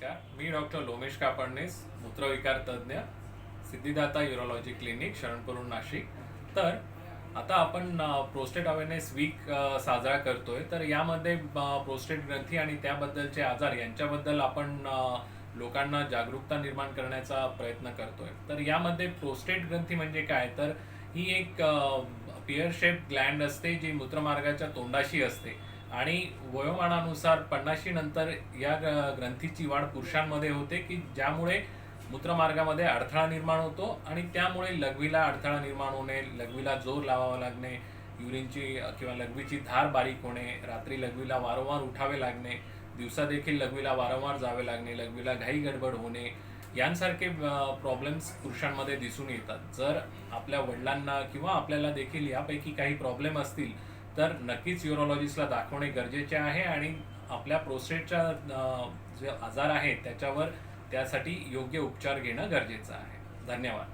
नमस्कार, मी डॉक्टर लोमेश कापडणीस, मूत्रविकार तज्ज्ञ, सिद्धिदाता urology clinic, Sharanpur, Nashik. तर आता आपण प्रोस्टेट अवेअरनेस वीक साजरा करतोय. तर यामध्ये प्रोस्टेट ग्रंथी आणि त्याबद्दलचे आजार यांच्याबद्दल आपण लोकांना जागरूकता निर्माण करण्याचा प्रयत्न करतोय. तर यामध्ये प्रोस्टेट ग्रंथी म्हणजे काय, तर ही एक पिअर शेप ग्लँड असते जी मूत्रमार्गाच्या तोंडाशी असते आणि वयोमानानुसार 50 नंतर या ग्रंथीची वाढ पुरुषांमध्ये होते की ज्यामुळे मूत्रमार्गामध्ये अडथळा निर्माण होतो आणि त्यामुळे लघवीला अडथळा निर्माण होणे, लघवीला जोर लावावा लागणे, युरिनची किंवा लघवीची धार बारीक होणे, रात्री लघवीला वारंवार उठावे लागणे, दिवसा देखील लघवीला वारंवार जावे लागणे, लघवीला घाई गडबड होणे यांसारखे प्रॉब्लेम्स पुरुषांमध्ये दिसून येतात. जर आपल्या वडिलांना किंवा आपल्याला देखील यापैकी काही प्रॉब्लेम असतील तर नक्कीच युरोलॉजिस्टला दाखवणे गरजेचे आहे आणि आपल्या प्रोस्टेटच्या जे आजार आहेत त्याच्यावर त्यासाठी योग्य उपचार घेणं गरजेचं आहे. धन्यवाद.